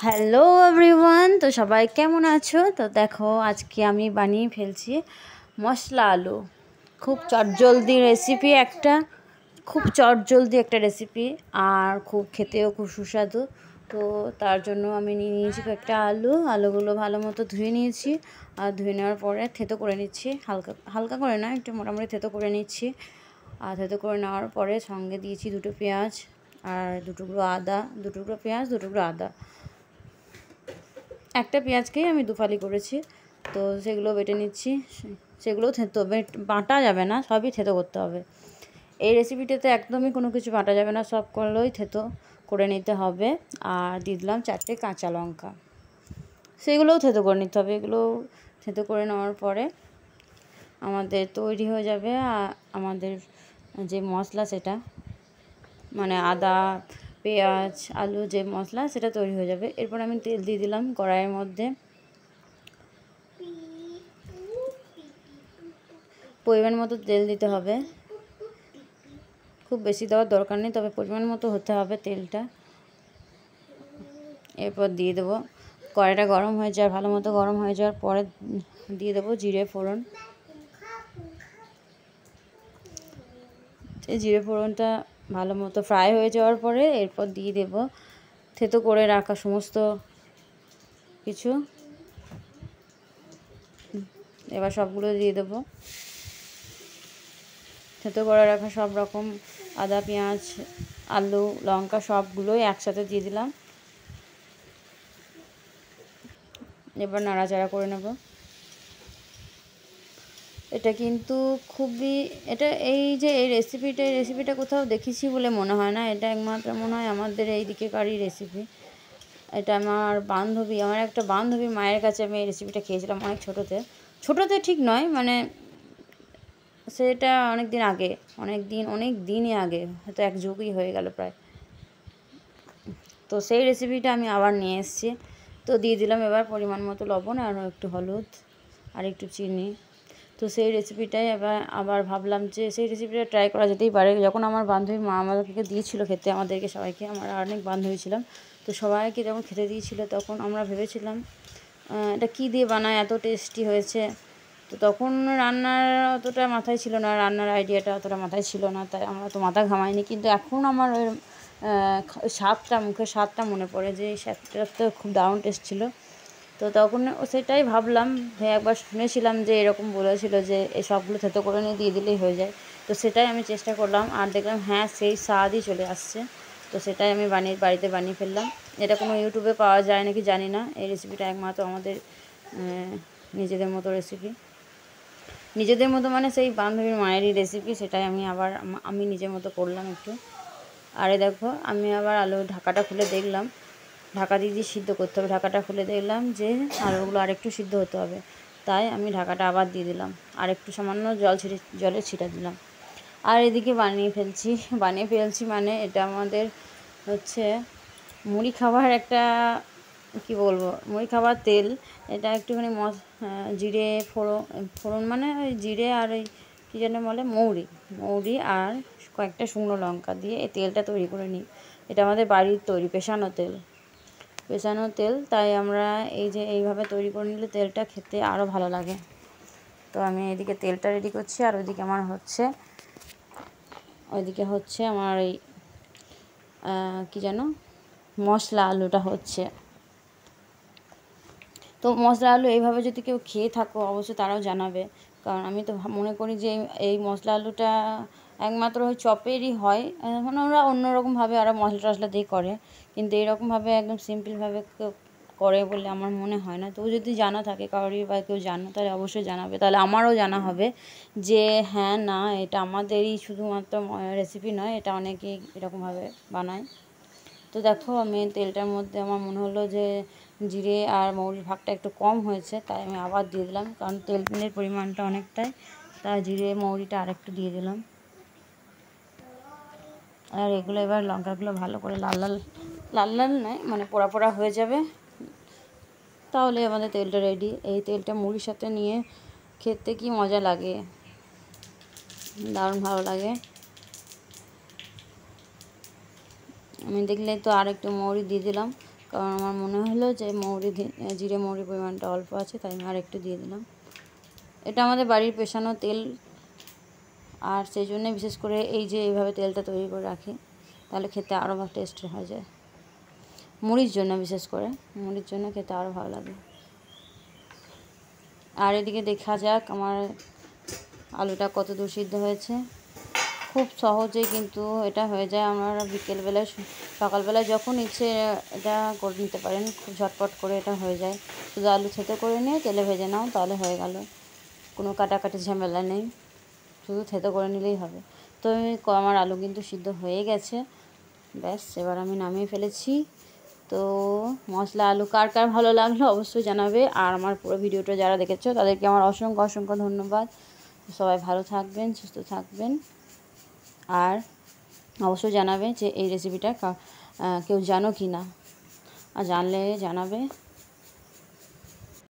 Hello everyone, তো সবাই কেমন আছো? তো দেখো আজকে আমি বানিয়ে ফেলছি মশলা আলু। খুব চটজলদি রেসিপি একটা, রেসিপি আর খুব খেতেও খুব সুস্বাদু। তো তার জন্য আমি নিয়ে নিয়েছি কয়েকটা আলুগুলো ভালো মতো ধুয়ে নিয়েছি। আর ধুয়ে নেওয়ার পরে থেতো করে নিচ্ছি, হালকা হালকা করে না, একটু মোটামুটি থেতো করে নিচ্ছি। আর থেতো করে নেওয়ার পরে সঙ্গে দিয়েছি দুটো পেঁয়াজ আর দুটুকরো পেঁয়াজ, দুটুকরো আদা। একটা পেঁয়াজকেই আমি দুফালি করেছি। তো সেগুলো বেটে নিচ্ছি, সেগুলোও বাটা যাবে না, সবই থেতো করতে হবে। এই রেসিপিটাতে একদমই কোনো কিছু বাটা যাবে না, সবগুলোই থেতো করে নিতে হবে। আর দিয়ে দিলাম 4টে কাঁচা লঙ্কা, সেগুলোও থেতো করে নিতে হবে। এগুলো থেতো করে নেওয়ার পরে আমাদের তৈরি হয়ে যাবে আমাদের যে মশলা, সেটা মানে আদা পেঁয়াজ আলু যে মশলা, সেটা তৈরি হয়ে যাবে। এরপর আমি তেল দিয়ে দিলাম কড়াইয়ের মধ্যে। পরিমাণ মতো তেল দিতে হবে, খুব বেশি দেওয়ার দরকার নেই, তবে পরিমাণ মতো হতে হবে তেলটা। এরপর দিয়ে দেবো, কড়াইটা গরম হয়ে যায়, ভালো মতো গরম হয়ে যাওয়ার পরে দিয়ে দেবো জিরে ফোড়ন। এই জিরে ফোড়নটা ভালো মতো ফ্রাই হয়ে যাওয়ার পরে এরপর দিয়ে দেবো থেতো করে রাখা সমস্ত কিছু। এবার সবগুলো দিয়ে দেবো, থেতো করে রাখা সব রকম আদা পেঁয়াজ আলু লঙ্কা সবগুলোই একসাথে দিয়ে দিলাম। এবার নাড়াচাড়া করে নেব। এটা কিন্তু এই রেসিপিটা কোথাও দেখেছি বলে মনে হয় না। এটা একমাত্র মনে হয় আমাদের এই দিকেকারই রেসিপি। এটা আমার একটা বান্ধবী মায়ের কাছে আমি এই রেসিপিটা খেয়েছিলাম অনেক ছোটোতে ঠিক নয়, মানে সেটা অনেক দিনই আগে, হয়তো এক যুগই হয়ে গেল প্রায়। তো সেই রেসিপিটা আমি আবার নিয়ে এসেছি। তো দিয়ে দিলাম এবার পরিমাণ মতো লবণ আর একটু হলুদ আর একটু চিনি। তো সেই রেসিপিটাই আবার ভাবলাম যে সেই রেসিপিটা ট্রাই করা যেতেই পারে। যখন আমার বান্ধবী মা আমাদেরকে দিয়েছিল খেতে, আমাদেরকে সবাইকে, আমার অনেক বান্ধবী ছিলাম, তো সবাইকে যখন খেতে দিয়েছিল তখন আমরা ভেবেছিলাম এটা কী দিয়ে বানায়, এত টেস্টি হয়েছে। তো তখন রান্নার অতটা মাথায় ছিল না, রান্নার আইডিয়াটা অতটা মাথায় ছিল না, তাই আমরা তো মাথা ঘামাইনি। কিন্তু এখন আমার ওই মুখের স্বাদটা মনে পড়ে যে এই স্বাদটা তো খুব দারুণ টেস্ট ছিল। তো তখন সেটাই ভাবলাম, একবার শুনেছিলাম যে এরকম বলেছিল যে এই সবগুলো থেতো করে নিয়ে দিয়ে দিলেই হয়ে যায়। তো সেটাই আমি চেষ্টা করলাম আর দেখলাম হ্যাঁ, সেই স্বাদই চলে আসছে। তো সেটাই আমি বাড়িতে বানিয়ে ফেললাম। এটা কোনো ইউটিউবে পাওয়া যায় নাকি জানি না, এই রেসিপিটা একমাত্র আমাদের নিজেদের মতো রেসিপি। নিজেদের মতো মানে সেই বান্ধবীর মায়েরই রেসিপি, সেটাই আমি নিজের মতো করলাম একটু। আরে দেখো, আমি আবার আলুর ঢাকাটা খুলে দেখলাম, ঢাকা দিয়ে সিদ্ধ করতে হবে। ঢাকাটা খুলে দেখলাম যে আলুগুলো আরেকটু সিদ্ধ হতে হবে, তাই আমি ঢাকাটা আবার দিয়ে দিলাম, আর একটু সামান্য জলের ছিটা দিলাম। আর এদিকে বানিয়ে ফেলছি মানে এটা আমাদের হচ্ছে মুড়ি খাবার একটা, কি বলবো, মুড়ি খাবার তেল। এটা একটুখানি জিরে ফোড়ন মানে ওই জিরে আর ওই কী যেন বলে, মৌরি আর কয়েকটা শুকনো লঙ্কা দিয়ে এই তেলটা তৈরি করে নিই। এটা আমাদের বাড়ির তৈরি পেষানো তেল, তাই আমরা এইভাবে তৈরি করে নিলে তেলটা খেতে আরও ভালো লাগে। তো আমি এদিকে তেলটা রেডি করছি, আর ওইদিকে আমার এই কী যেন মশলা আলুটা হচ্ছে। তো মশলা আলু এইভাবে যদি কেউ খেয়ে থাকো অবশ্যই তারাও জানাবে, কারণ আমি তো মনে করি যে এই মশলা আলুটা একমাত্র ওই চপেরই হয়। এখন ওরা অন্যরকমভাবে আরও মশলা টশলা দিয়ে করে, কিন্তু এরকমভাবে একদম সিম্পলভাবে কেউ করে বলে আমার মনে হয় না। তো যদি জানা থাকে কারোরই বা কেউ জানো, তাহলে অবশ্যই জানাবে, তাহলে আমারও জানা হবে যে হ্যাঁ না, এটা আমাদেরই শুধুমাত্র রেসিপি নয়, এটা অনেকেই এরকমভাবে বানায়। তো দেখো, আমি তেলটার মধ্যে আমার মনে হলো যে জিরে আর মৌরির ভাগটা একটু কম হয়েছে, তাই আমি আবার দিয়ে দিলাম, কারণ তেলের পরিমাণটা অনেকটাই, তাই জিরে মৌরিটা আরেকটু দিয়ে দিলাম। আর এগুলো এবার লঙ্কাগুলো ভালো করে লাল নয়, মানে পোড়া পোড়া হয়ে যাবে, তাহলে আমাদের তেলটা রেডি। এই তেলটা মুড়ির সাথে নিয়ে খেতে কি মজা লাগে, দারুণ ভালো লাগে। আমি দেখলে তো আর একটু মৌরি দিয়ে দিলাম, কারণ আমার মনে হলো যে জিরে মৌরি পরিমাণটা অল্প আছে, তাই আমি আর একটু দিয়ে দিলাম। এটা আমাদের বাড়ির পেশানো তেল, আর সেই জন্যে বিশেষ করে এই যে এইভাবে তেলটা তৈরি করে রাখি, তাহলে খেতে আরও টেস্ট হয়ে যায়। মুড়ির জন্য, বিশেষ করে মুড়ির জন্য খেতে আরও ভালো লাগে। আর এদিকে দেখা যাক আমার আলুটা কত দূর সিদ্ধ হয়েছে। খুব সহজেই কিন্তু এটা হয়ে যায়। আপনারা বিকেলবেলায় সকালবেলায় যখন ইচ্ছে এটা করে নিতে পারেন, খুব ঝটপট করে এটা হয়ে যায়। শুধু আলু থেতো করে নিয়ে তেলে ভেজে নাও, তাহলে হয়ে গেল। কোনো কাটাকাটি ঝামেলা নেই, শুধু থেতো করে নিলেই হবে। তো আমার আলু কিন্তু সিদ্ধ হয়ে গেছে, ব্যাস এবার আমি নামিয়ে ফেলেছি। তো মশলা আলু কার কার ভালো লাগলো অবশ্যই জানাবে। আর আমার পুরো ভিডিওটা যারা দেখেছো তাদেরকে আমার অসংখ্য অসংখ্য ধন্যবাদ। সবাই ভালো থাকবেন, সুস্থ থাকবেন। আর অবশ্যই জানাবে যে এই রেসিপিটা কেউ জানো কি না, আর জানলে জানাবে।